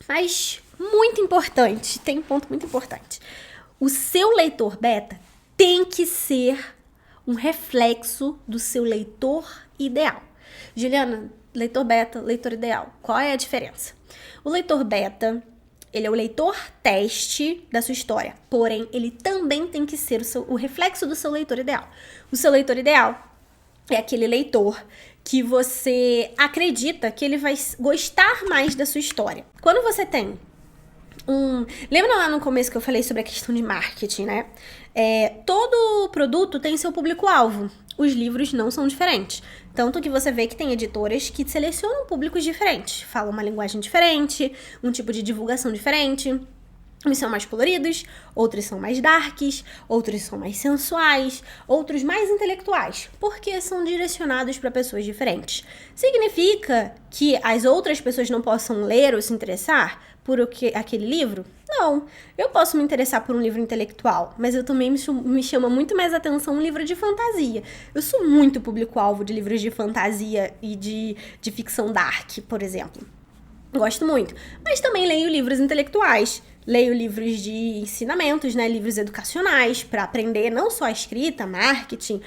Mas muito importante, tem um ponto muito importante. O seu leitor beta tem que ser um reflexo do seu leitor ideal. Juliana, leitor beta, leitor ideal, qual é a diferença? O leitor beta, ele é o leitor teste da sua história, porém, ele também tem que ser o reflexo do seu leitor ideal. O seu leitor ideal é aquele leitor que você acredita que ele vai gostar mais da sua história. Quando você tem lembra lá no começo que eu falei sobre a questão de marketing, né? Todo produto tem seu público-alvo. Os livros não são diferentes. Tanto que você vê que tem editoras que selecionam públicos diferentes. Falam uma linguagem diferente, um tipo de divulgação diferente. Uns são mais coloridos, outros são mais darks, outros são mais sensuais, outros mais intelectuais, porque são direcionados para pessoas diferentes. Significa que as outras pessoas não possam ler ou se interessar por aquele livro? Não. Eu posso me interessar por um livro intelectual, mas eu também me chama muito mais atenção um livro de fantasia. Eu sou muito público-alvo de livros de fantasia e de ficção dark, por exemplo. Gosto muito. Mas também leio livros intelectuais. Leio livros de ensinamentos, né? Livros educacionais, para aprender não só a escrita, marketing,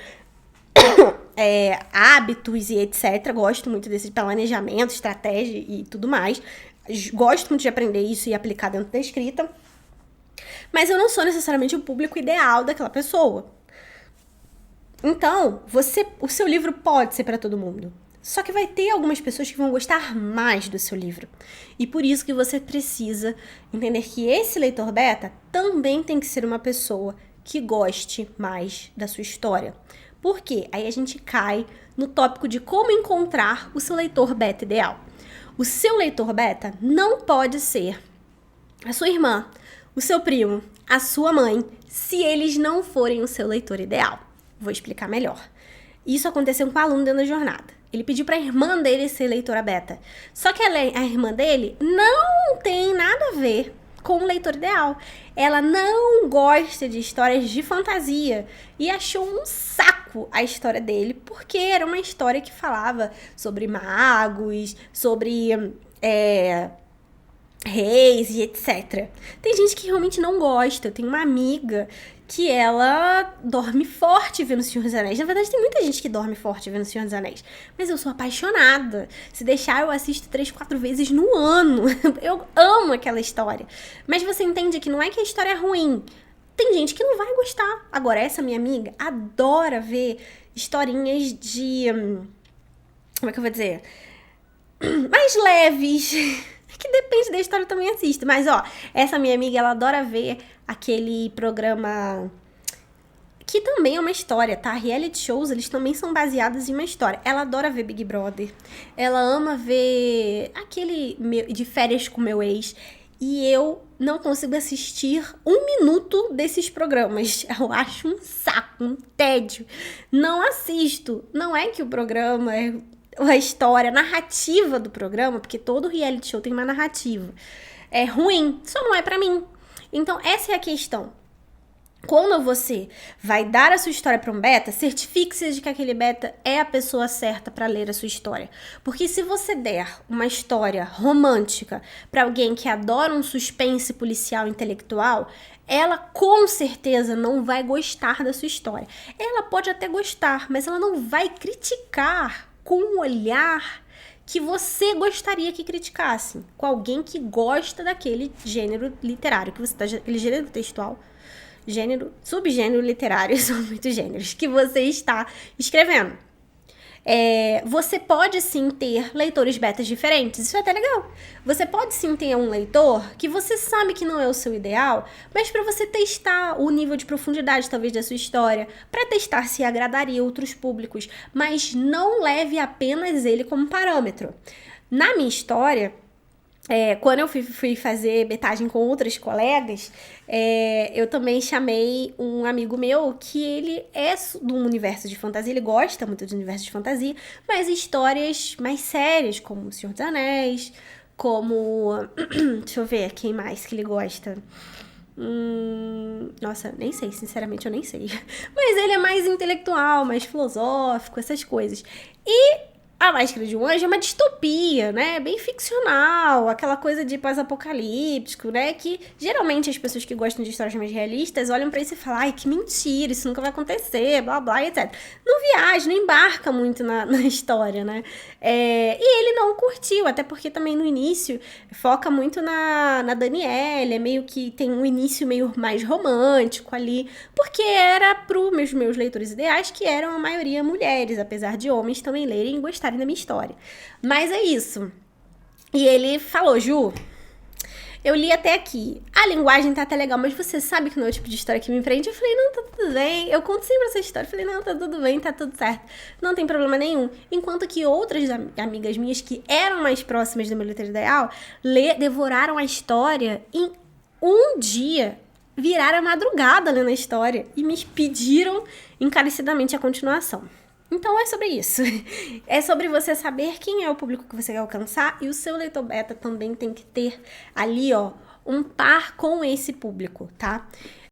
hábitos e etc. Gosto muito desse planejamento, estratégia e tudo mais. Gosto muito de aprender isso e aplicar dentro da escrita. Mas eu não sou necessariamente o público ideal daquela pessoa. Então, o seu livro pode ser para todo mundo. Só que vai ter algumas pessoas que vão gostar mais do seu livro. E por isso que você precisa entender que esse leitor beta também tem que ser uma pessoa que goste mais da sua história. Por quê? Aí a gente cai no tópico de como encontrar o seu leitor beta ideal. O seu leitor beta não pode ser a sua irmã, o seu primo, a sua mãe, se eles não forem o seu leitor ideal. Vou explicar melhor. Isso aconteceu com um aluno dentro da jornada. Ele pediu para a irmã dele ser leitora beta. Só que a irmã dele não tem nada a ver com o leitor ideal. Ela não gosta de histórias de fantasia e achou um saco a história dele, porque era uma história que falava sobre magos, sobre reis e etc. Tem gente que realmente não gosta. Eu tenho uma amiga que ela dorme forte vendo o Senhor dos Anéis. Na verdade, tem muita gente que dorme forte vendo o Senhor dos Anéis. Mas eu sou apaixonada. Se deixar, eu assisto 3, 4 vezes no ano. Eu amo aquela história. Mas você entende que não é que a história é ruim. Tem gente que não vai gostar. Agora, essa minha amiga adora ver historinhas de... como é que eu vou dizer? Mais leves. Que depende da história, eu também assisto. Mas, essa minha amiga, ela adora ver aquele programa que também é uma história, tá? Reality shows, eles também são baseados em uma história. Ela adora ver Big Brother. Ela ama ver aquele de férias com meu ex. E eu não consigo assistir 1 minuto desses programas. Eu acho um saco, um tédio. Não assisto. Não é que o programa a história, a narrativa do programa, porque todo reality show tem uma narrativa, é ruim, só não é pra mim. Então, essa é a questão. Quando você vai dar a sua história para um beta, certifique-se de que aquele beta é a pessoa certa para ler a sua história. Porque se você der uma história romântica para alguém que adora um suspense policial intelectual, ela com certeza não vai gostar da sua história. Ela pode até gostar, mas ela não vai criticar com um olhar que você gostaria que criticasse, com alguém que gosta daquele gênero literário, que você tá, aquele gênero textual, subgênero literário, são muitos gêneros, que você está escrevendo. Você pode sim ter leitores betas diferentes, isso é até legal. Você pode sim ter um leitor que você sabe que não é o seu ideal, mas para você testar o nível de profundidade talvez da sua história, para testar se agradaria outros públicos, mas não leve apenas ele como parâmetro. Na minha história, quando eu fui fazer betagem com outras colegas, eu também chamei um amigo meu que ele é do universo de fantasia, ele gosta muito do universo de fantasia, mas histórias mais sérias, como O Senhor dos Anéis, como... deixa eu ver, quem mais que ele gosta? Nossa, nem sei, sinceramente eu nem sei. Mas ele é mais intelectual, mais filosófico, essas coisas. E A Máscara de um Anjo é uma distopia, né? Bem ficcional, aquela coisa de pós-apocalíptico, né? Que geralmente as pessoas que gostam de histórias mais realistas olham pra isso e falam, ai, que mentira, isso nunca vai acontecer, blá blá, etc. Não viaja, não embarca muito na história, né? E ele não curtiu, até porque também no início foca muito na Danielle, é meio que tem um início meio mais romântico ali, porque era pros meus leitores ideais, que eram a maioria mulheres, apesar de homens também lerem e gostarem da minha história. Mas é isso. E ele falou, Ju, eu li até aqui. A linguagem tá até legal, mas você sabe que não é o tipo de história que me prende? Eu falei, não, tá tudo bem. Eu conto sempre essa história. Eu falei, não, tá tudo bem, tá tudo certo. Não tem problema nenhum. Enquanto que outras amigas minhas que eram mais próximas do meu leitor ideal, devoraram a história em um dia. Viraram a madrugada lendo a história e me pediram encarecidamente a continuação. Então é sobre isso. É sobre você saber quem é o público que você quer alcançar, e o seu leitor beta também tem que ter ali, ó, um par com esse público, tá?